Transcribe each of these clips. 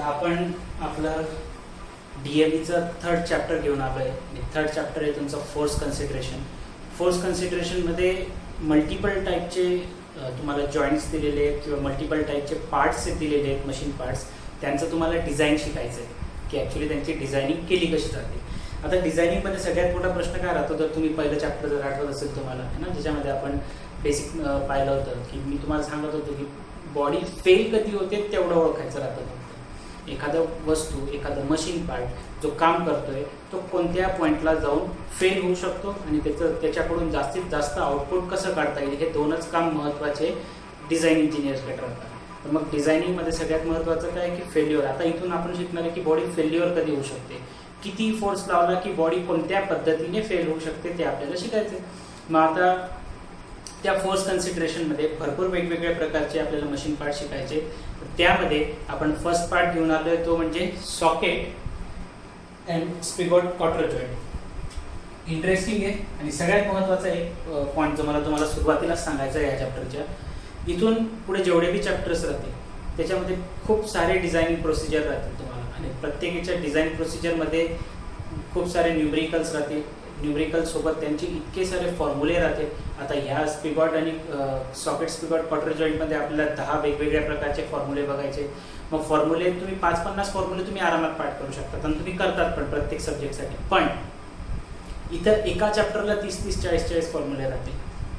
तर आपण आपलं DAVचं थर्ड चॅप्टर घेऊन आलो आहे आणि थर्ड चॅप्टर आहे तुमचं फोर्स कन्सिडरेशन. फोर्स कन्सिडरेशनमध्ये मल्टिपल टाईपचे तुम्हाला जॉईंट्स दिलेले आहेत किंवा मल्टिपल टाईपचे पार्ट्स दिलेले आहेत, मशीन पार्ट्स. त्यांचं तुम्हाला डिझाईन शिकायचं आहे की ॲक्च्युली त्यांची डिझायनिंग केली कशी जाते. आता डिझायनिंगमध्ये सगळ्यात मोठा प्रश्न काय राहतो, तर तुम्ही पहिलं चॅप्टर जर आठवत असेल तुम्हाला है ना, ज्याच्यामध्ये आपण बेसिक पाहिलं होतं की मी तुम्हाला सांगत होतो की बॉडी फेल कधी होते तेवढं ओळखायचं राहतं. फक्त एखादं वस्तू, एखादं मशीन पार्ट जो काम करतोय तो कोणत्या पॉईंटला जाऊन फेल होऊ शकतो आणि त्याच्याकडून जास्तीत जास्त आउटपुट कसं काढता येईल, हे दोनच काम महत्त्वाचे डिझाईन इंजिनियर्सकडे राहतात. तर मग डिझायनिंगमध्ये सगळ्यात महत्त्वाचं काय की फेल्युअर. आता इथून आपण शिकणार आहे की बॉडी फेल्युअर कधी होऊ शकते, किती फोर्स लावला की बॉडी कोणत्या पद्धतीने फेल होऊ शकते ते आपल्याला शिकायचं आहे. मग आता त्या फोर्स कन्सिडरेशनमध्ये भरपूर वेगवेगळ्या प्रकारचे आपल्याला मशीन पार्ट शिकायचे. त्यामध्ये आपण फर्स्ट पार्ट घेऊन आलोय तो म्हणजे socket and spigot cotter joint. Interesting आहे आणि सगळ्यात महत्त्वाचा एक पॉईंट जो मला तुम्हाला सुरुवातीलाच सांगायचा आहे या चॅप्टरच्या. इथून पुढे जेवढे बी चॅप्टर्स राहतील त्याच्यामध्ये खूप सारे डिझायनिंग प्रोसिजर राहतील तुम्हाला आणि प्रत्येकाच्या डिझाईन प्रोसिजरमध्ये खूप सारे न्यूमरिकल्स राहतील. न्यूमरिकल सोबत त्यांचे इतके सारे फॉर्म्युले राहतील. आता ह्या स्पिगॉट आणि सॉकेट स्पिगॉट क्वार्टर जॉईंटमध्ये आपल्याला 10 वेगवेगळ्या प्रकारचे फॉर्म्युले बघायचे. मग फॉर्म्युले तुम्ही 5-50 फॉर्म्युले तुम्ही आरामात पाठ करू शकतात आणि तुम्ही करतात पण प्रत्येक सब्जेक्टसाठी. पण इतर एका चॅप्टरला 30-30, 40-40 फॉर्म्युले राहतील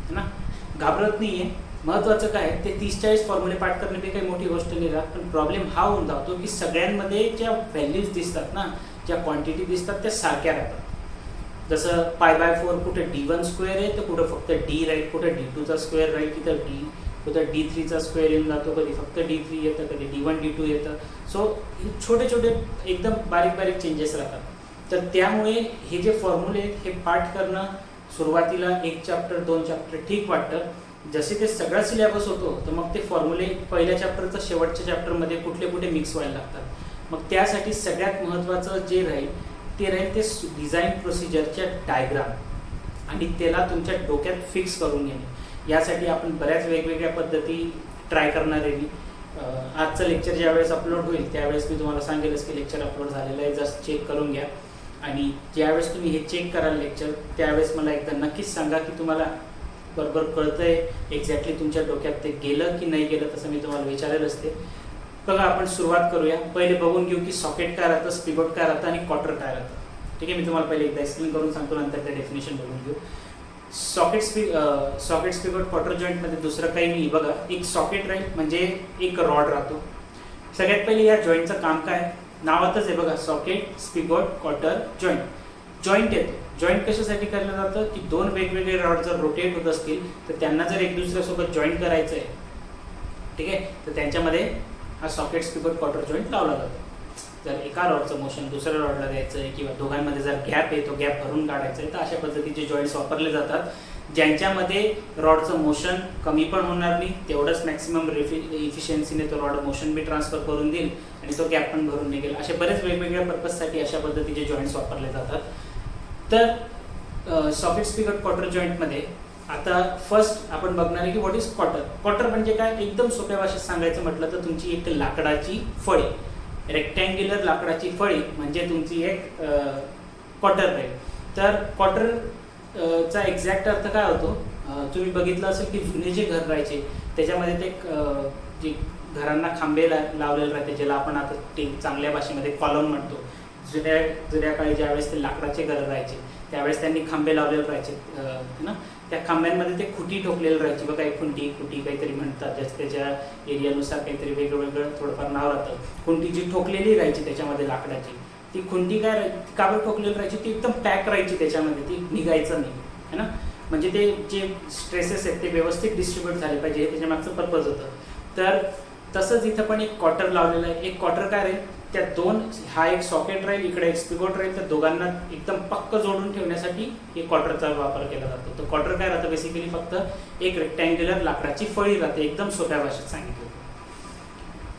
है ना. घाबरत नाही आहे. महत्त्वाचं काय, ते 30-40 फॉर्म्युले पाठ करणे बी काही मोठी गोष्ट नाही राहत. पण प्रॉब्लेम हा होऊन जातो की सगळ्यांमध्ये ज्या व्हॅल्यूज दिसतात ना, ज्या क्वांटिटी दिसतात त्या सारख्या राहतात. जसं π/4 कुठे D1 स्क्वेअर आहे तर कुठं फक्त D राहील, कुठं D2चा स्क्वेअर राहील, कुठं D3चा स्क्वेअर येऊन जातो, कधी फक्त D3 येतं, कधी D1 D2 येतं. सो छोटे छोटे एकदम बारीक बारीक चेंजेस राहतात. तर त्यामुळे हे जे फॉर्म्युले आहेत हे पाठ करणं सुरुवातीला 1 चॅप्टर 2 चॅप्टर ठीक वाटतं. जसे ते सगळा सिलेबस होतो तर मग ते फॉर्म्युले पहिल्या चॅप्टरचं शेवटच्या चॅप्टरमध्ये कुठले मिक्स व्हायला लागतात. मग त्यासाठी सगळ्यात महत्त्वाचं जे राहील ते ते डिझाईन प्रोसिजरच्या डायग्राम आणि त्याला तुमच्या डोक्यात फिक्स करून घेणे. यासाठी आपण बऱ्याच वेगवेगळ्या पद्धती ट्राय करणार आहे. मी आजचं लेक्चर ज्यावेळेस अपलोड होईल त्यावेळेस मी तुम्हाला सांगेलच की लेक्चर अपलोड झालेलं आहे, जस्ट चेक करून घ्या. आणि ज्यावेळेस तुम्ही हे चेक कराल लेक्चर त्यावेळेस मला एकदा नक्कीच सांगा की तुम्हाला बरोबर कळतंय, एक्झॅक्टली तुमच्या डोक्यात ते गेलं की नाही गेलं, तसं मी तुम्हाला विचारेल असते. बघा आपण सुरुवात करूया. पहिले बघून घेऊ की सॉकेट काय राहतं, स्पिगॉट काय राहतं आणि क्वार्टर काय राहतं. ठीक आहे, मी तुम्हाला पहिले एकदा एक्सप्लेन करून सांगतो, नंतर त्या डेफिनेशन बघून घेऊ. सॉकेट स्पिगॉट क्वार्टर जॉईंटमध्ये दुसरं काही नाही. बघा एक सॉकेट राहील म्हणजे एक रॉड राहतो. सगळ्यात पहिले या जॉईंटचं काम काय, नावातच आहे बघा, socket spigot cotter joint. Joint येतो. जॉईंट कशासाठी केलं जातं की दोन वेगवेगळे रॉड जर रोटेट होत असतील तर त्यांना जर एक दुसऱ्यासोबत जॉईंट करायचं आहे, ठीक आहे, तर त्यांच्यामध्ये हा सॉकेट स्पिगॉट क्वार्टर जॉईंट लावला जातो. जर एका रॉडचं मोशन दुसऱ्या रॉडला द्यायचं आहे किंवा दोघांमध्ये जर गॅप आहे तो गॅप भरून काढायचा आहे तर अशा पद्धतीचे जॉईंट्स वापरले जातात, ज्यांच्यामध्ये रॉडचं मोशन कमी पण होणार नाही, तेवढंच मॅक्सिमम इफिशियन्सीने तो रॉड मोशन बी ट्रान्सफर करून देईल आणि तो गॅप पण भरून निघेल. असे बरेच वेगवेगळ्या पर्पजसाठी अशा पद्धतीचे जॉईंट्स वापरले जातात. तर सॉकेट स्पिगॉट क्वार्टर जॉईंटमध्ये आता फर्स्ट आपण बघणार आहे की व्हॉट इज क्वार्टर. क्वार्टर म्हणजे काय, एकदम सोप्या भाषेत सांगायचं म्हटलं तर तुमची एक लाकडाची फळी, रेक्टँग्युलर लाकडाची फळी म्हणजे तुमची एक क्वार्टर राहील. तर क्वार्टरचा एक्झॅक्ट अर्थ काय होतो, तुम्ही बघितलं असेल की जुने जे घर राहायचे त्याच्यामध्ये ते जे घरांना खांबे लावलेले राहते, ज्याला आपण आता ते चांगल्या भाषेमध्ये कॉलम म्हणतो. जुन्या काळी ज्यावेळेस ते लाकडाचे घर राहायचे त्यावेळेस त्यांनी खांबे लावलेले राहायचे ना. त्या खांब्यांमध्ये ते खुटी ठोकलेलं राहायची बघा, एक खुंटी काहीतरी म्हणतात, ज्याच्या त्याच्या एरियानुसार काहीतरी वेगळं थोडंफार नाव राहतं. खुंटी जी ठोकलेली राहायची त्याच्यामध्ये लाकडाची, ती खुंटी काय काबर ठोकलेली राहायची, ती एकदम पॅक राहायची त्याच्यामध्ये, ती निघायचं नाही है ना. म्हणजे ते जे स्ट्रेसेस आहेत ते व्यवस्थित डिस्ट्रीब्यूट झाले पाहिजे हे त्याच्या मागचं पर्पज होतं. तर तसंच इथं पण एक क्वार्टर लावलेलं आहे. एक क्वार्टर काय राहील, त्या दोन, हा एक सॉकेट राहील, इकडे एक स्पिगॉट राहील, तर दोघांना एकदम पक्क जोडून ठेवण्यासाठी एक क्वार्टरचा वापर केला जातो. तर क्वार्टर काय राहतं, बेसिकली फक्त एक रेक्टँग्युलर लाकडाची फळी राहते, एकदम सोप्या भाषेत सांगितलं.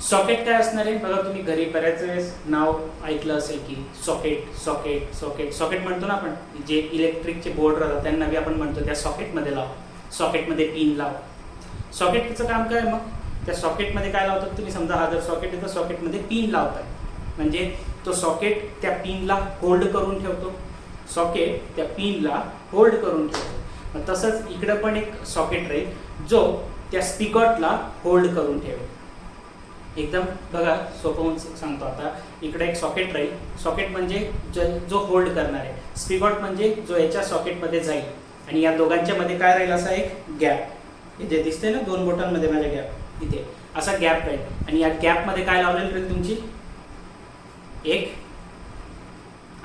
सॉकेट काय असणार आहे बघा, तुम्ही घरी बऱ्याच वेळेस नाव ऐकलं असेल की सॉकेट म्हणतो ना आपण, जे इलेक्ट्रिकचे बोर्ड राहतात त्यांना बी आपण म्हणतो त्या सॉकेटमध्ये लाव, सॉकेटमध्ये पिन लाव. सॉकेटचं काम काय, मग त्या सॉकेटमध्ये काय लावतात तुम्ही, समजा हा जर सॉकेट आहे तर सॉकेटमध्ये पिन लावताय, म्हणजे तो सॉकेट त्या पिनला होल्ड करून ठेवतो, सॉकेट त्या पिनला होल्ड करून ठेवतो. मग तसंच इकडं पण एक सॉकेट राहील जो त्या स्पिगॉटला होल्ड करून ठेवेल. एकदम बघा सोपं होऊन सांगतो आता. इकडे एक सॉकेट राहील, सॉकेट म्हणजे जो होल्ड करणार आहे, स्पिगॉट म्हणजे जो याच्या सॉकेटमध्ये जाईल, आणि या दोघांच्या मध्ये काय राहील, असा एक गॅप, इथे दिसते ना 2 बोटांमध्ये माझ्या गॅप, इथे असा गॅप राहील. आणि या गॅपमध्ये काय लावलेलं राहील तुमची एक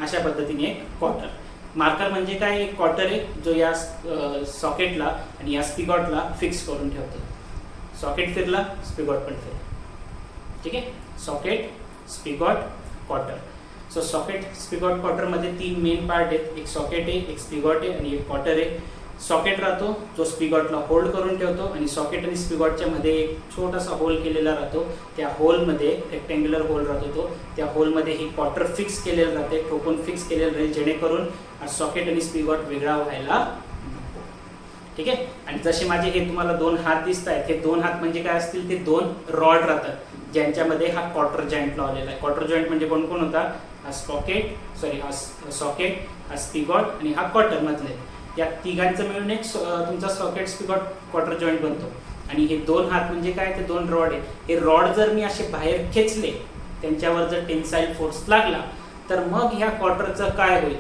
अशा पद्धतीने एक क्वार्टर. मार्कर म्हणजे काय, एक क्वार्टर आहे जो या सॉकेटला आणि या स्पिगॉटला फिक्स करून ठेवतो. सॉकेट फिरला, स्पिगॉट पण फिरला. ठीक आहे, socket, spigot, cotter. So socket, spigot, क्वार्टरमध्ये 3 मेन पार्ट आहेत. एक सॉकेट आहे, एक स्पिगॉट आहे आणि एक क्वार्टर आहे. सॉकेट राहतो जो स्पिगॉटला होल्ड करून ठेवतो, आणि सॉकेट आणि स्पिगॉटच्या मध्ये एक छोटासा होल केलेला राहतो. त्या होलमध्ये रेक्टँग्युलर होल राहतो, त्या होलमध्ये ही क्वार्टर फिक्स केलेलं राहते, ठोकून फिक्स केलेलं राहील, जेणेकरून सॉकेट आणि स्पिगॉट वेगळा व्हायला. ठीक आहे. आणि जसे माझे हे तुम्हाला 2 हात दिसत आहेत, हे 2 हात म्हणजे काय असतील, ते 2 रॉड राहतात, ज्यांच्यामध्ये हा क्वार्टर जॉईंट लावलेला आहे. क्वार्टर जॉईंट म्हणजे कोण कोण होता, हा सॉकेट, हा स्पिगॉट आणि हा क्वार्टर मधले. या तिघांचं मिळून एक तुमचा सॉकेट, स्पिगॉट, क्वार्टर जॉईंट बनतो. आणि हे 2 हात म्हणजे काय, ते 2 रॉड आहे. हे रॉड जर मी असे बाहेर खेचले, त्यांच्यावर जर टेन्साईल फोर्स लागला, तर मग ह्या क्वार्टरचं काय होईल,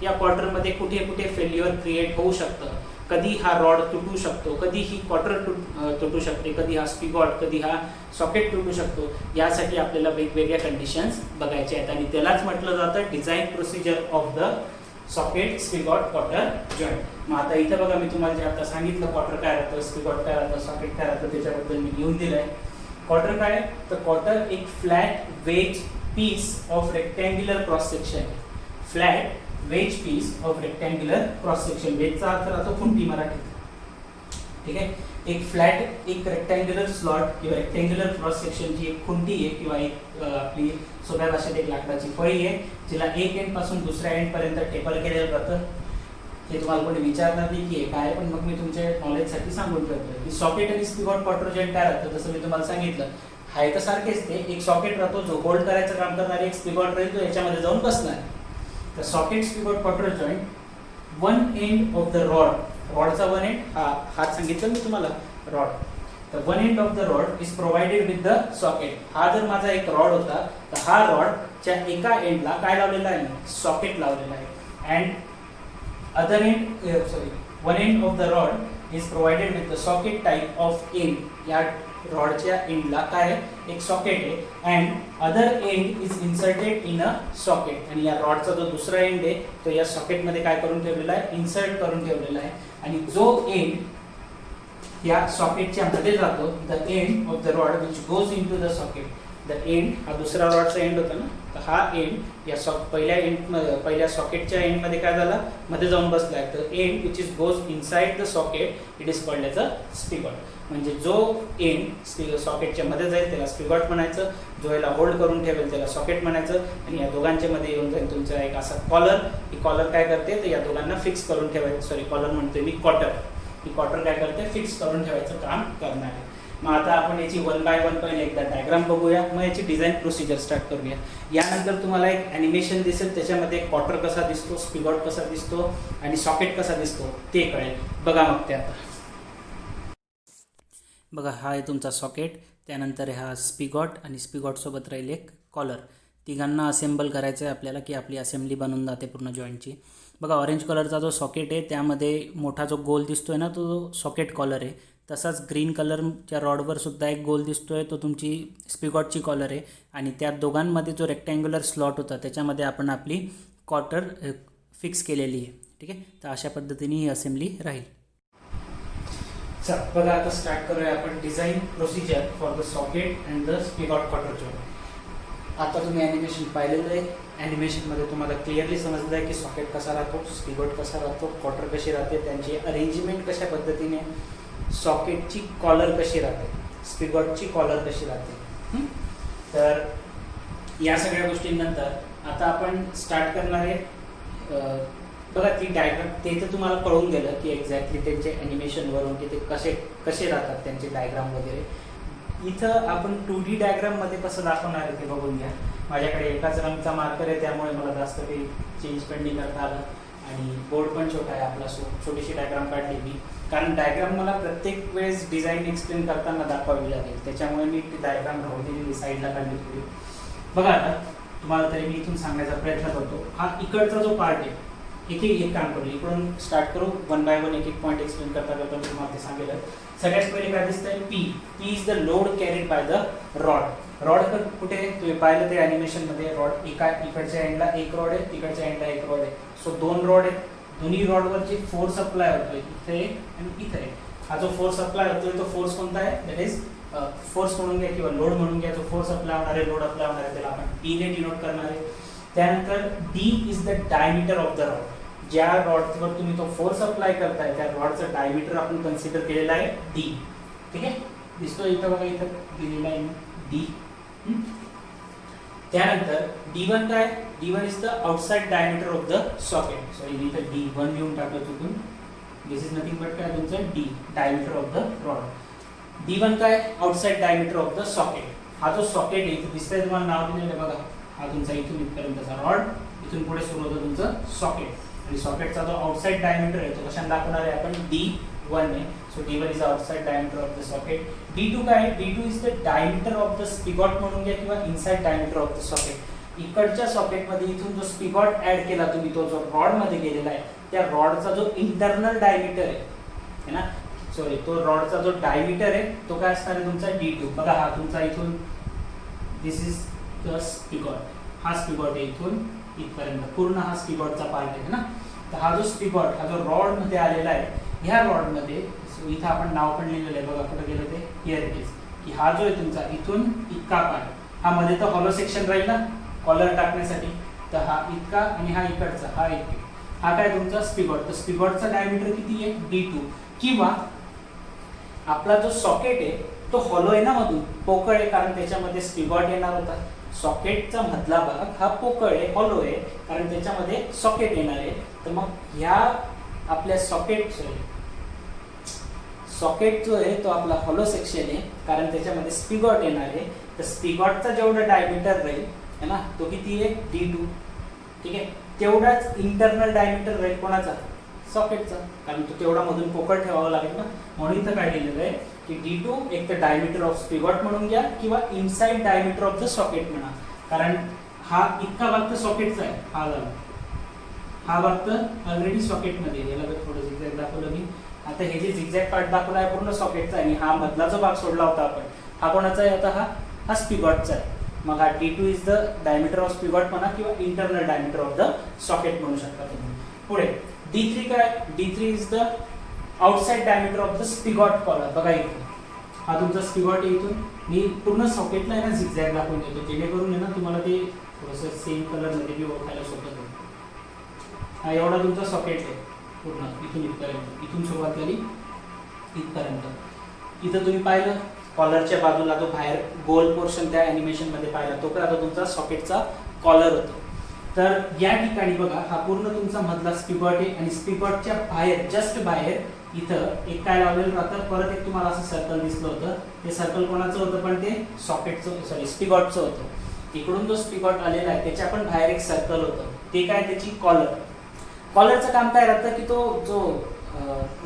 या क्वार्टरमध्ये कुठे कुठे फेल्युअर क्रिएट होऊ शकतं. कधी हा रॉड तुटू शकतो, कधी ही क्वार्टर तुटू शकते, कधी हा स्पिगॉट, कधी हा सॉकेट तुटू शकतो. यासाठी आपल्याला वेगवेगळ्या कंडिशन्स बघायच्या आहेत, आणि त्यालाच म्हटलं जातं design procedure of the socket, spigot, cotter joint. मग आता इथं बघा, मी तुम्हाला जे आता सांगितलं क्वार्टर काय राहतं, स्पिगॉट काय राहतं, सॉकेट काय राहतं, त्याच्याबद्दल मी लिहून दिलंय. क्वार्टर काय, तर क्वार्टर एक flat wedge piece of rectangular cross section. Flat wedge piece of rectangular cross section. वेजचा अर्थ राहतो खुंटी मराठीत. ठीक आहे, एक फ्लॅट, एक रेक्टँग्युलर स्लॉट किंवा रेक्टँग्युलर क्रॉस सेक्शनची एक खुंटी आहे, किंवा एक आपली सोप्या भाषेत एक लाकडाची फळी आहे, जिला एक एंड पासून दुसऱ्या एंड पर्यंत टेपर केलेलं जातं. हे तुम्हाला कोणी विचारणार नाही की काय, पण मग मी तुमच्या नॉलेजसाठी सांगून ठेवतोय की सॉकेट आणि स्पिगॉट, क्वार्टर जॉईंट काय राहतं. जसं मी तुम्हाला सांगितलं, हाय तर सारखेच ते. एक सॉकेट राहतो जो होल्ड करायचं काम करणार, एक स्पिगॉट राहील जो याच्यामध्ये जाऊन बसणार. The socket, spigot, quarter joint, one end of the rod, रॉडचा वन एंड, हात सांगितलं मी तुम्हाला रॉड, तर one end of the rod is provided with the socket. हा जर माझा एक रॉड होता, तर हा रॉडच्या एका एंडला काय लावलेला आहे, सॉकेट लावलेला आहे. And other end, one end of the rod is provided with the socket type of end. या रॉडच्या एंडला काय, एक सॉकेट आहे. And other end is inserted in a socket. आणि या रॉडचा जो दुसरा एंड आहे तो या सॉकेटमध्ये काय करून ठेवलेला आहे, इन्सर्ट करून ठेवलेला आहे. आणि जो एंड या सॉकेटच्या मध्ये जातो, the end of the rod which goes into the socket. The end, हा दुसरा रॉडचा एंड होता ना, तर हा एंड या पहिल्या सॉकेटच्या एंडमध्ये काय झाला, मध्ये जाऊन बसलाय. तर end which is goes inside the socket, it is called as a spigot. म्हणजे जो एंड सॉकेटच्या मध्ये जाईल त्याला स्पिगॉट म्हणायचं, जो याला होल्ड करून ठेवेल त्याला सॉकेट म्हणायचं. आणि या दोघांच्या मध्ये येऊन जाईल तुमचा एक असा कॉलर. ही कॉलर काय करते, तर या दोघांना फिक्स करून ठेवायचं, सॉरी कॉलर म्हणतोय मी, क्वार्टर. ही क्वार्टर काय करते, फिक्स करून ठेवायचं काम करणार आहे. मग आता आपण याची 1 by 1 पहिले एकदा डायग्राम बघूया, मग याची डिझाईन प्रोसिजर स्टार्ट करूया. यानंतर तुम्हाला एक ॲनिमेशन दिसेल, त्याच्यामध्ये क्वार्टर कसा दिसतो, स्पिगॉट कसा दिसतो आणि सॉकेट कसा दिसतो ते कळेल. बघा मग ते आता. बघा, हा आहे तुमचा सॉकेट, त्यानंतर हा स्पिगॉट आणि स्पिगॉटसोबत राहील एक कॉलर. तिघांना असेंबल करायचं आहे आपल्याला, की आपली असेंब्ली बनून जाते पूर्ण जॉईंटची. बघा, ऑरेंज कलरचा जो सॉकेट आहे त्यामध्ये मोठा जो गोल दिसतोय ना, तो सॉकेट कॉलर आहे. तसाच ग्रीन कलरच्या रॉडवर सुद्धा एक गोल दिसतोय, तो तुमची स्पिगॉटची कॉलर आहे. आणि त्या दोघांमध्ये जो रेक्टँग्युलर स्लॉट होता त्याच्यामध्ये आपण आपली क्वार्टर फिक्स केलेली आहे. ठीक आहे, तर अशा पद्धतीने ही असेंब्ली राहील. चला बघा, आता स्टार्ट करूया आपण design procedure for the socket and the spigot cotter joint. आता तुम्ही ॲनिमेशन पाहिलेलं आहे. ॲनिमेशनमध्ये तुम्हाला क्लिअरली समजलं आहे की सॉकेट कसा राहतो, स्पिगॉट कसा राहतो, क्वार्टर कशी राहते, त्यांची अरेंजमेंट कशा पद्धतीने, सॉकेटची कॉलर कशी राहते, स्पिगॉटची कॉलर कशी राहते. तर या सगळ्या गोष्टींनंतर आता आपण स्टार्ट करणार आहे. बघा, ती डायग्राम ते तर तुम्हाला कळून गेलं की एक्झॅक्टली त्यांचे ॲनिमेशनवरून की ते कसे राहतात, त्यांचे डायग्राम वगैरे. इथं आपण 2D डायग्राम मध्ये कसं दाखवणार आहे ते बघून घ्या. माझ्याकडे एकाच रंगचा मार्कर आहे, त्यामुळे मला जास्त काही चेंज पण नाही करता आलं आणि बोर्ड पण छोटा आहे आपला, सो छोटीशी डायग्राम काढली मी, कारण डायग्राम मला प्रत्येक वेळेस डिझाईन एक्सप्लेन करताना दाखवावी लागेल, त्याच्यामुळे मी ती डायग्राम राहू दिली, साईडला काढली थोडी. बघा आता तुम्हाला तरी मी इथून सांगण्याचा प्रयत्न करतो. हा इकडचा जो पार्ट आहे, एक काम करू, इकडून स्टार्ट करू, 1 बाय 1 एक पॉईंट एक्सप्लेन करता करता मी तुम्हाला ते सांगेल. सगळ्यात पहिले काय दिसतंय, P is the load carried by the rod. Rod कुठे तुम्ही पाहिलं ते अॅनिमेशन मध्ये, रॉड इकडच्या एंडला एक रॉड आहे, तिकडच्या एंडला एक रॉड आहे, सो 2 रॉड आहेत. दोन्ही रॉडवर जे फोर्स अप्लाय होतोय इथे आणि इथे, हा जो फोर्स अप्लाय होतोय तो फोर्स कोणता आहे, दॅट इज फोर्स म्हणून घ्या किंवा लोड म्हणून घ्या. जो फोर्स अप्लाय होणार आहे, लोड अप्लाय होणार आहे, त्याला आपण डी ने डिनोट करणार आहे. त्यानंतर D is the diameter of the rod. ज्या रॉडवर तुम्ही तो फोर्स अप्लाय करताय त्या रॉडचं डायमीटर आपण कन्सिडर केलेलं आहे डी. ठीक आहे, दिसतो इथं बघा, इथं दिलेला आहे डी. त्यानंतर D1 काय, D1 is the outside diameter of the socket. Sorry मी इथं D1 लिहून टाकलं चुकून. दिस इज नथिंग बट काय तुमचं D, diameter of the rod. D1 काय, outside diameter of the socket. हा जो सॉकेट आहे इथे दिसतंय तुम्हाला, नाव दिलेलं आहे बघा, हा तुमचा इथून इथपर्यंतचा रॉड, इथून पुढे सुरू होतं तुमचं सॉकेट. आणि सॉकेटचा जो आउटसाइड डायमीटर आहे तो कशाने दाखवणार आहे आपण, D1 ने. So D1 is outside diameter of the socket. D2 काय, D2 is the diameter of the spigot म्हणून घ्या किंवा inside diameter of the socket. इकडच्या सॉकेटमध्ये इथून जो स्पिगॉट ऍड केला तुम्ही, तो जो रॉड मध्ये गेलेला आहे, त्या रॉडचा जो इंटरनल डायमीटर आहे ना, सॉरी तो रॉडचा जो डायमीटर आहे तो काय असणार आहे तुमचा D2. बघा हा तुमचा इथून, दिस इज द स्पिगॉट, हा स्पिगॉट आहे इथून इथपर्यंत, पूर्ण हा स्पिगॉटचा पार्ट आहे ना. तर हा जो स्पिगॉट, हा जो रॉड मध्ये आलेला आहे, ह्या रॉड मध्ये इथं आपण नाव पण लिहिलेलं आहे बघा, कुठं गेलं ते, हिअर इट इज, की हा जो आहे तुमचा इथून इतका पार्ट, हा मध्ये तर हॉलो सेक्शन राहील ना कॉलर टाकण्यासाठी, तर हा इतका आणि हा इकडचा, हा इतका, हा काय तुमचा स्पिगॉट. तर स्पिगॉटचा डायमीटर किती आहे, D2. किंवा आपला जो सॉकेट आहे तो हॉलो आहे ना, मधून पोकळ आहे, कारण त्याच्यामध्ये स्पिगॉट येणार होता. सॉकेटचा मधला भाग हा पोकळ आहे, हॉलो आहे, कारण त्याच्यामध्ये सॉकेट येणार आहे. तर मग ह्या आपल्या सॉकेट जो आहे तो आपला हॉलो सेक्शन आहे, कारण त्याच्यामध्ये स्पिगॉट येणार आहे. तर स्पिगॉटचा जेवढा डायमीटर राहील है ना, तो किती आहे, D2. ठीक आहे, तेवढाच इंटरनल डायमीटर राहील कोणाचा, सॉकेटचा, कारण तो तेवढा मधून पोकळ ठेवावा लागेल ना. म्हणून इथं काय दिलेलं आहे की D2 एक तर डायमीटर ऑफ स्पिगॉट म्हणून घ्या किंवा inside diameter of the socket म्हणा, कारण हा इतका भाग तर सॉकेटचा आहे, हा झाला, हा भाग तर ऑलरेडी सॉकेटमध्ये, याला तर थोडं झिगझॅग दाखवलं मी. आता हे जे झिगझॅग पार्ट दाखवला आहे पूर्ण सॉकेटचा आहे, आणि हा मधला जो भाग सोडला होता आपण, हा कोणाचा आहे, आता हा स्पिगॉटचा आहे. मग हा D2 is the diameter of spigot म्हणा किंवा internal diameter of the socket म्हणू शकता तुम्ही. पुढे D3 काय, D3 is the outside diameter of the spigot collar. बघा इथे हा तुमचा स्पिगॉट आहे, इथून मी पूर्ण सॉकेटला आहे ना झिगझॅग दाखवून देतो, जेणेकरून आहे ना तुम्हाला ते थोडंसं सेम कलरमध्ये बी ओळखायला सोपं होतं. हा एवढा तुमचा सॉकेट आहे पूर्ण, इथून इथपर्यंत, इथून सुरुवात केली इथपर्यंत. इथं तुम्ही पाहिलं कॉलरच्या बाजूला जो बाहेर गोल पोर्शन त्या ॲनिमेशन मध्ये पाहिला, तो काय आता तुमचा सॉकेटचा कॉलर होतो. तर या ठिकाणी बघा हा पूर्ण तुमचा मधला स्पिगॉट आहे, आणि स्पिगॉटच्या बाहेर, जस्ट बाहेर इथं एक काय लावलेलं राहतं, परत एक तुम्हाला असं सर्कल दिसलं होतं, ते सर्कल कोणाचं होतं, पण ते सॉकेटचं, सॉरी स्पिगॉटचं होतं. इकडून जो स्पिगॉट आलेला आहे त्याच्या पण बाहेर एक सर्कल होतं, ते काय, त्याची कॉलर. कॉलरचं काम काय राहतं की तो जो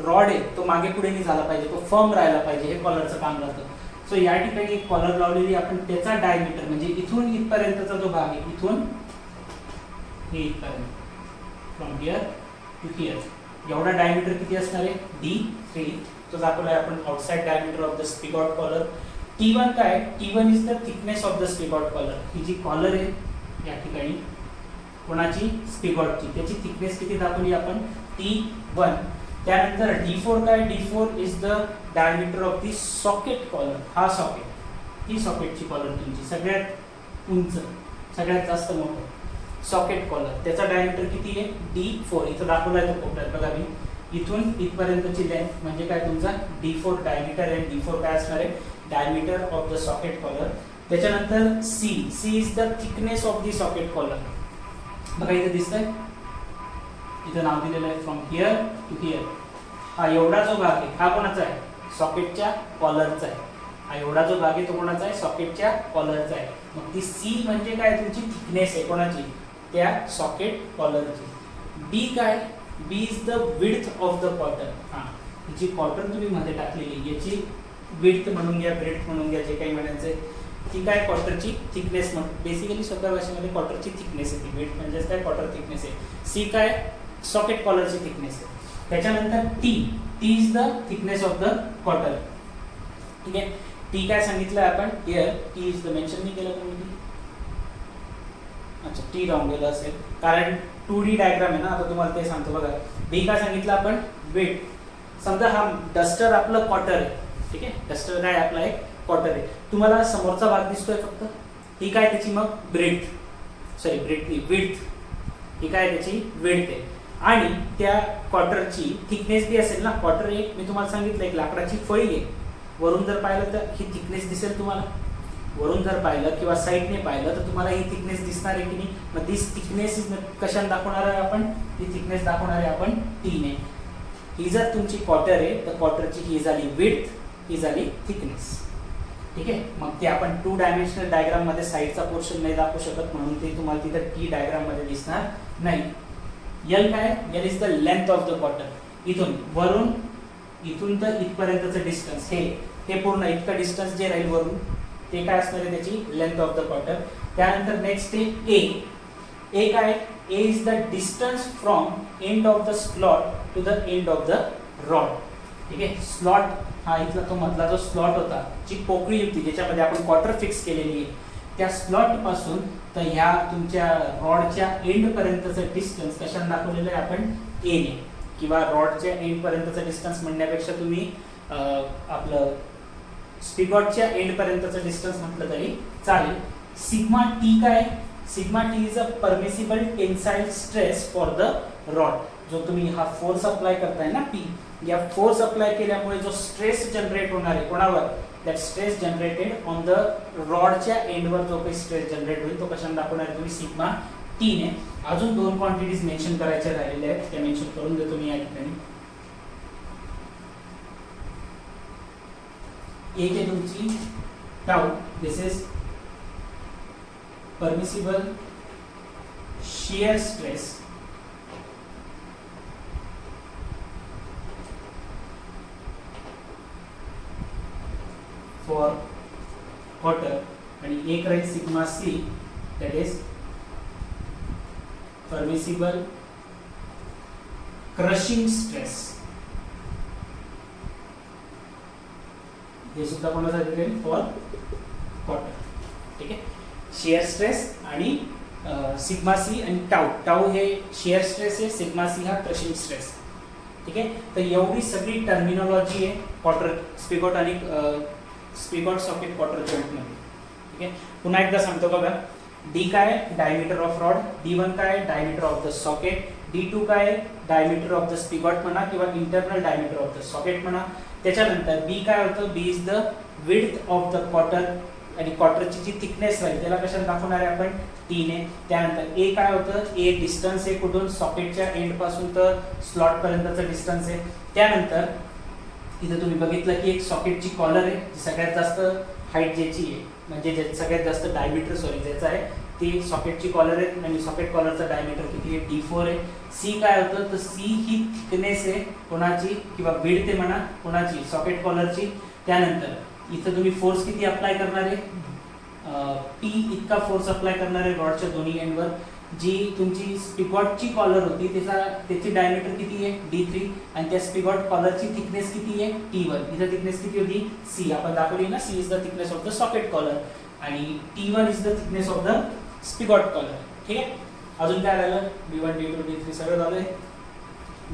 रॉड आहे तो मागे पुढे नाही झाला पाहिजे, तो फर्म राहायला पाहिजे, हे कॉलरचं काम राहतं. सो या ठिकाणी एक कॉलर लावलेली आपण, त्याचा डायमीटर म्हणजे इथून इथपर्यंतचा जो भाग आहे, इथून हे इथपर्यंत, फ्रॉम हिअर टू हिअर, एवढा डायमीटर किती असणार आहे, D3. तो दाखवला आहे आपण outside diameter of the spigot collar. T1 काय, T1 is the thickness of the spigot collar. ही जी कॉलर आहे या ठिकाणी कोणाची, स्पिगॉटची, त्याची थिकनेस किती दाखवली आपण, T1. त्यानंतर D4 काय, D4 is the diameter of the socket collar. हा सॉकेट, ही सॉकेटची कॉलर तुमची सगळ्यात उंच, सगळ्यात जास्त मोठं सॉकेट कॉलर, त्याचा डायमीटर किती आहे, D4. इथं दाखवला आहे तो कोपऱ्यात बघा मी, इथून इथपर्यंतची लेंथ म्हणजे काय तुमचा D4 डायमीटर आहे. D4 काय असणार आहे, diameter of the socket collar. त्याच्यानंतर C is the thickness of the socket collar. बघा इथे दिसतंय, इथं नाव दिलेलं आहे फ्रॉम हिअर टू हिअर. हा एवढा जो भाग आहे हा कोणाचा आहे, सॉकेटच्या कॉलरचा आहे. हा एवढा जो भाग आहे तो कोणाचा आहे, सॉकेटच्या कॉलरचा आहे. मग ती सी म्हणजे काय, तुमची थिकनेस आहे कोणाची, त्या सॉकेट कॉलरची. बी काय, B is the width of the cotter. हा जी कॉटर तुम्ही मध्ये टाकलेली याची विड्थ म्हणून घ्या, ब्रेड्थ म्हणून घ्या, जे काही म्हणायचंय. ती काय, कॉटरची थिकनेस म्हणून. बेसिकली सोप्या भाषेमध्ये कॉटरची थिकनेस आहे ती. विड्थ म्हणजेच काय, कॉटर थिकनेस आहे. सी काय, सॉकेट कॉलरची थिकनेस आहे. त्याच्यानंतर T, T is the thickness of the cotter. ठीक आहे. टी काय सांगितलं आपण, here T is the, mention नाही केलं तुम्ही. अच्छा, टी राहून गेलं असेल कारण 2D डायग्राम आहे ना. आता तुम्हाला ते सांगतो बघा. बी काय सांगितलं आपण, वेट. समजा हा डस्टर आपलं कॉटर आहे. ठीक आहे, डस्टर काय आपला एक कॉटर आहे. तुम्हाला समोरचा भाग दिसतोय फक्त. ही काय त्याची मग ब्रेड्थ, सॉरी ब्रेड्थ नाही, विड्थ. ही काय त्याची विड्थ आहे. आणि त्या कॉटरची थिकनेस बी असेल ना. कॉटर एक मी तुम्हाला सांगितलं एक लाकडाची फळी आहे. वरून जर पाहिलं तर ही थिकनेस दिसेल तुम्हाला. वरून जर पाहिलं किंवा साईडने पाहिलं तर तुम्हाला ही थिकनेस दिसणार आहे की नाही. मग दिस थिकनेस इज कशाने दाखवणार आहे आपण, ही थिकनेस दाखवणार आहे आपण टीने. ही जर तुमची कॉटर आहे तर कॉटरची ही झाली विड्थ, ही झाली थिकनेस. ठीक आहे. मग ते आपण 2 डायमेन्शनल डायग्राम मध्ये साईडचा पोर्शन नाही दाखवू शकत, म्हणून ते तुम्हाला तिथं टी डायग्राम मध्ये दिसणार नाही. एल काय, L is the length of the cotter. इथून वरून इथून तर इथपर्यंतचं डिस्टन्स, हे पूर्ण इतकं डिस्टन्स जे राहील वरून ते काय असणार आहे, त्याची लेंथ ऑफ द कॉटर. त्यानंतर नेक्स्ट आहे ए. ए काय, A is the distance from end of the slot to the end of the rod. ठीक आहे. स्लॉट हा इथला तो मधला जो स्लॉट होता, जी पोकळी होती ज्याच्यामध्ये आपण कॉटर फिक्स केलेली आहे, त्या स्लॉट पासून तर ह्या तुमच्या रॉडच्या एंड पर्यंतचं डिस्टन्स कशाने दाखवलेलं आहे आपण, ए ने. किंवा रॉडच्या एंड पर्यंतचं डिस्टन्स म्हणण्यापेक्षा तुम्ही आपलं स्पिगॉटच्या एंड पर्यंतचं डिस्टन्स म्हटलं तरी चालेल. सिग्मा टी काय, sigma T is a permissible tensile stress for the rod. जो तुम्ही हा फोर्स अप्लाय करताय ना पी, या फोर्स अप्लाय केल्यामुळे जो स्ट्रेस जनरेट होणार आहे कोणावर, that stress generated on the रॉडच्या एंडवर जो काही स्ट्रेस जनरेट होईल तो कशाने दाखवणार आहे तुम्ही, सिग्मा टी ने. अजून 2 क्वांटिटीज मेन्शन करायच्या राहिलेल्या आहेत, त्या मेन्शन करून देतो मी या ठिकाणी. एक आहे तुमची tau, this is permissible shear stress for cotter. आणि एक राहील sigma C, that is permissible crushing stress. हे सुद्धा कोणासाठी राहील, फॉर कॉटर. ठीक आहे. शियर स्ट्रेस आणि सिग्मा सी आणि टाउ. टाउ हे शियर स्ट्रेस आहे, सिग्मा सी हा क्रशिंग स्ट्रेस. ठीक आहे. तर एवढी सगळी टर्मिनॉलॉजी आहे कॉटर, स्पिगॉट आणि स्पिगॉट सॉकेट कॉटर जॉइंट मध्ये. ठीक आहे. पुन्हा एकदा सांगतो बघा. डी काय, डायमीटर ऑफ रॉड. D1 काय, diameter of the socket. D2 काय, डायमीटर ऑफ द स्पिगॉट म्हणा किंवा internal diameter of the socket म्हणा. त्याच्यानंतर बी काय होतं, B is the width of the cotter. आणि कॉटरची जी थिकनेस राहील त्याला कशाने दाखवणार आहे आपण, टी ने. त्यानंतर ए काय होतं, ए डिस्टन्स आहे कुठून, सॉकेटच्या एंड पासून तर स्लॉट पर्यंतचं डिस्टन्स आहे. त्यानंतर इथे तुम्ही बघितलं की एक सॉकेटची कॉलर आहे, जी सगळ्यात जास्त हाईट ज्याची आहे, म्हणजे सगळ्यात जास्त डायमीटर ज्याचं आहे ती सॉकेटची कॉलर आहे. आणि सॉकेट कॉलरचा डायमीटर किती आहे, D4 आहे. सी काय होतं, तर सी ही थिकनेस आहे कोणाची किंवा विड्थ आहे म्हणा कोणाची, सॉकेट कॉलरची. त्यानंतर इथं तुम्ही फोर्स किती अप्लाय करणार आहे, पी इतका फोर्स अप्लाय करणार आहे रॉडच्या दोन्ही एंडवर. जी तुमची स्पिगॉटची कॉलर होती त्याची डायमीटर किती आहे, D3. आणि त्या स्पिगॉट कॉलरची थिकनेस किती आहे, T1. इथं थिकनेस किती होती, सी. आपण दाखवली ना, C is the thickness of the socket collar आणि T1 is the thickness of the spigot collar. ठीक आहे. अजून काय झालं, D1 D2 D3 सगळं झालंय.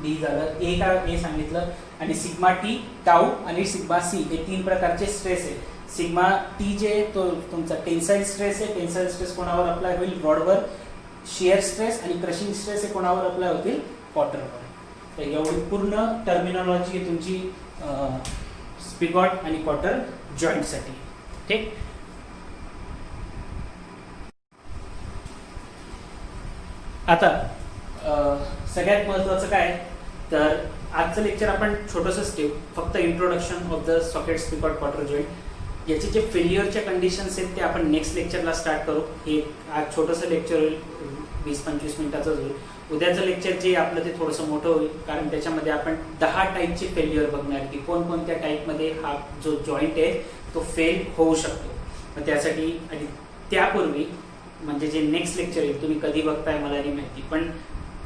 डी झालं. ए काय, ए सांगितलं. आणि सिग्मा टी, टाउ आणि सिग्मा सी हे 3 प्रकारचे स्ट्रेस आहे. सिग्मा टी जे तो तुमचा टेन्साइल स्ट्रेस आहे. टेन्साइल स्ट्रेस कोणावर अप्लाय होईल, रॉडवर. शियर स्ट्रेस आणि क्रशिंग स्ट्रेस हे कोणावर अप्लाय होतील, कॉटरवर. तर एवढी पूर्ण टर्मिनॉलॉजी आहे तुमची स्पिगॉट आणि कॉटर जॉईंटसाठी. ठीक. आता सगळ्यात महत्त्वाचं काय, तर आजचं लेक्चर आपण छोटंसंच ठेवू, फक्त introduction of the socket spigot cotter joint. याचे जे फेल्युअरच्या कंडिशन्स आहेत ते आपण नेक्स्ट लेक्चरला स्टार्ट करू. हे आज छोटंसं लेक्चर होईल, 20-25 मिनिटाचंच होईल. उद्याचं लेक्चर जे आपलं ते थोडंसं मोठं होईल, कारण त्याच्यामध्ये आपण 10 टाईपचे फेल्युअर बघणार की कोणकोणत्या टाईपमध्ये हा जो जॉईंट आहे तो फेल होऊ शकतो. मग त्यासाठी आणि त्यापूर्वी म्हणजे जे नेक्स्ट लेक्चर येईल, तुम्ही कधी बघताय मला नाही माहिती, पण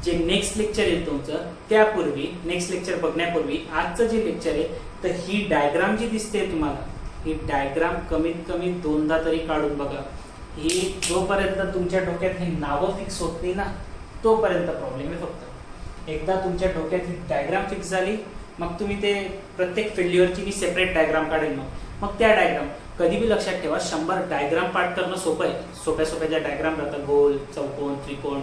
जे नेक्स्ट लेक्चर येईल तुमचं त्यापूर्वी, नेक्स्ट लेक्चर बघण्यापूर्वी आजचं जे लेक्चर आहे, तर ही डायग्राम जी दिसते तुम्हाला, ही डायग्राम कमीत कमी 2दा तरी काढून बघा. ही जोपर्यंत तुमच्या डोक्यात ही नावं फिक्स होत नाही ना, तोपर्यंत प्रॉब्लेम आहे. फक्त एकदा तुमच्या डोक्यात ही डायग्राम फिक्स झाली, मग तुम्ही ते प्रत्येक फेल्युअरची मी सेपरेट डायग्राम काढेल. मग त्या डायग्राम कधी बी लक्षात ठेवा, 100 डायग्राम पाठ करणं सोपं आहे. सोप्या ज्या डायग्राम राहतात, गोल, चौकोन, त्रिकोण,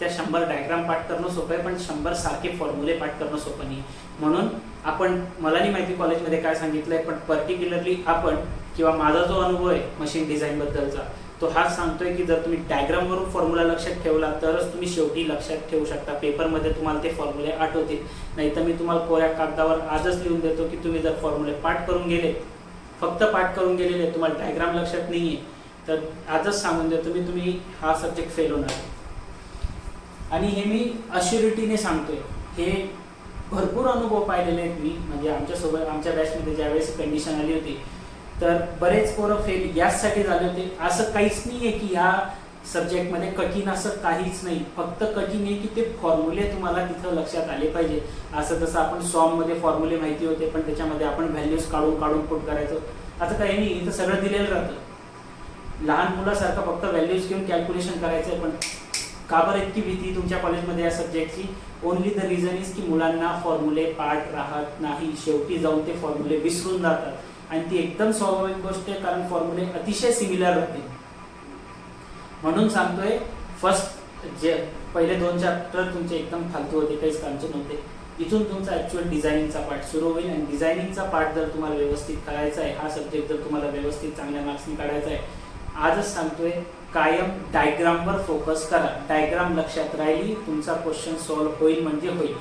त्या 100 डायग्राम पाठ करणं सोपं आहे, पण 100 सारखे फॉर्म्युले पाठ करणं सोपं नाही. म्हणून आपण, मला नाही माहिती कॉलेजमध्ये काय सांगितलंय, पण पर्टिक्युलरली आपण किंवा माझा जो अनुभव आहे मशीन डिझाईन बद्दलचा, तो हाच सांगतोय की जर तुम्ही डायग्रामवरून फॉर्म्युला लक्षात ठेवला तरच तुम्ही शेवटी लक्षात ठेवू शकता. पेपरमध्ये तुम्हाला ते फॉर्म्युले आठवतील. नाही तर मी तुम्हाला कोऱ्या कागदावर आजच लिहून देतो की तुम्ही जर फॉर्म्युले पाठ करून गेले, फक्त पाठ करून गेलेले, तुम्हाला डायग्राम लक्षात नाहीये, तर आजच सांगून देतो मी, तुम्ही हा सब्जेक्ट फेल होणार. आणि हे मी अश्युरिटीने सांगतोय. हे भरपूर अनुभव पाहिलेले आहेत मी, म्हणजे आमच्यासोबत आमच्या बॅचमध्ये ज्यावेळेस कंडिशन आली होती, तर बरेच पोरं फेल याचसाठी झाले होते. असं काहीच नाही आहे की या सब्जेक्टमध्ये कठीण असं काहीच नाही. फक्त कठीण आहे की ते फॉर्म्युले तुम्हाला तिथं लक्षात आले पाहिजे. असं जसं आपण सॉममध्ये फॉर्म्युले माहिती होते, पण त्याच्यामध्ये आपण व्हॅल्यूज काढून पुट करायचो. आता काही नाही, इथं सगळं दिलेलं राहतं. लहान मुलासारखं फक्त व्हॅल्यूज घेऊन कॅल्क्युलेशन करायचं आहे. पण का बरं इतकी भीती तुमच्या कॉलेजमध्ये या सब्जेक्टची? ओनली द रिझन इज की मुलांना फॉर्म्युले पाठ राहत नाही. शेवटी जाऊन ते फॉर्म्युले विसरून जातात, आणि ती एकदम स्वाभाविक गोष्ट आहे, कारण फॉर्म्युले अतिशय सिमिलर राहतील. म्हणून सांगतोय, फर्स्ट जे पहिले 2 चॅप्टर तुमचे एकदम फालतू होते, काहीच कामचे नव्हते. इथून तुमचा ॲक्च्युअल डिझायनिंगचा पार्ट सुरू होईल, आणि डिझायनिंगचा पार्ट जर तुम्हाला व्यवस्थित करायचा आहे, हा सब्जेक्ट जर तुम्हाला व्यवस्थित चांगल्या मार्क्सनी काढायचा आहे, आजच सांगतोय, कायम डायग्रामवर फोकस करा. डायग्राम लक्षात राहिली, तुमचा क्वेश्चन सॉल्व्ह होईल म्हणजे होईल.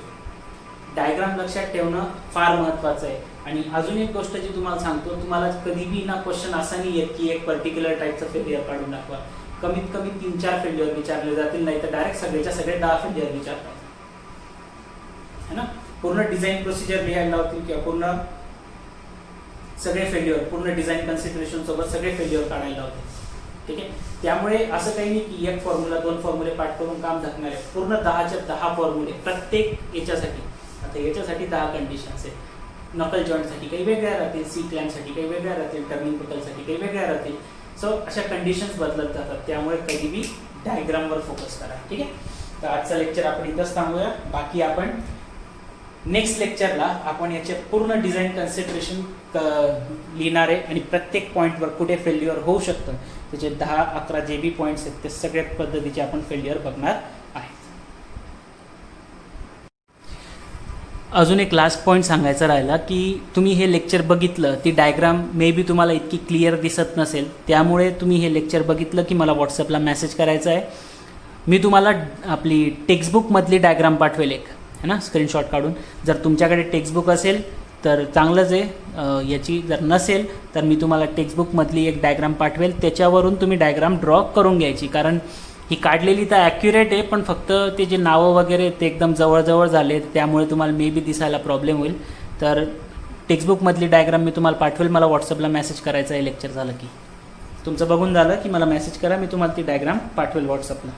डायग्राम लक्षात ठेवणं फार महत्त्वाचं आहे. आणि अजून एक गोष्ट जी तुम्हाला सांगतो, तुम्हाला कधी बी ना क्वेश्चन असा नाही येत की एक पर्टिक्युलर टाईपचं फेल्युअर काढून दाखवा. कमीत कमी 3-4 फेल्युअर विचारले जातील, नाही तर डायरेक्ट सगळेच्या सगळे 10 फेल्युअर विचारतात, है ना. पूर्ण डिझाईन प्रोसिजर लिहायला लावतील, किंवा पूर्ण सगळे फेल्युअर, पूर्ण डिझाईन कन्सिडरेशन सोबत सगळे फेल्युअर काढायला लावतील. ठीक आहे. त्यामुळे असं काही नाही की एक फॉर्म्युला 2 फॉर्म्युले पाठ करून काम झाकणार आहे. पूर्ण 10च्या 10 फॉर्म्युले प्रत्येक याच्यासाठी. आता याच्यासाठी 10 कंडिशन्स आहेत. नकल जॉईंटसाठी काही वेगळ्या राहतील, सी क्लॅम्पसाठी काही वेगळ्या राहतील, टर्निंग पिकलसाठी काही वेगळ्या राहतील. सो अशा कंडिशन्स बदलत जातात. त्यामुळे कधी बी डायग्रामवर फोकस करा. ठीक आहे. तर आजचं लेक्चर आपण इथंच थांबूया. बाकी आपण नेक्स्ट लेक्चरला आपण याचे पूर्ण डिझाईन कन्सिडरेशन लिहिणार आहे, आणि प्रत्येक पॉईंटवर कुठे फेल्युअर होऊ शकतं त्याचे 10-11 जे बी पॉईंट्स आहेत ते सगळ्यात पद्धतीचे आपण फेल्युअर बघणार आहे. अजून एक लास्ट पॉईंट सांगायचा राहिला की तुम्ही हे लेक्चर बघितलं, ती डायग्राम मे बी तुम्हाला इतकी क्लिअर दिसत नसेल, त्यामुळे तुम्ही हे लेक्चर बघितलं की मला व्हॉट्सअपला मेसेज करायचा आहे. मी तुम्हाला आपली टेक्स्टबुकमधली डायग्राम पाठवेल एक, है ना, स्क्रीनशॉट काढून. जर तुमच्याकडे टेक्स्टबुक असेल तर चांगलंच आहे. याची जर नसेल तर मी तुम्हाला टेक्स्टबुकमधली एक डायग्राम पाठवेल, त्याच्यावरून तुम्ही डायग्राम ड्रॉ करून घ्यायची. कारण ही काढलेली तर ॲक्युरेट आहे, पण फक्त ते जे नावं वगैरे ते एकदम जवळजवळ झाले, त्यामुळे तुम्हाला मे बी दिसायला प्रॉब्लेम होईल. तर टेक्स्टबुकमधली डायग्राम मी तुम्हाला पाठवेल. मला व्हॉट्सअपला मेसेज करायचा आहे लेक्चर झालं की. तुमचं बघून झालं की मला मेसेज करा, मी तुम्हाला ती डायग्राम पाठवेल व्हॉट्सअपला.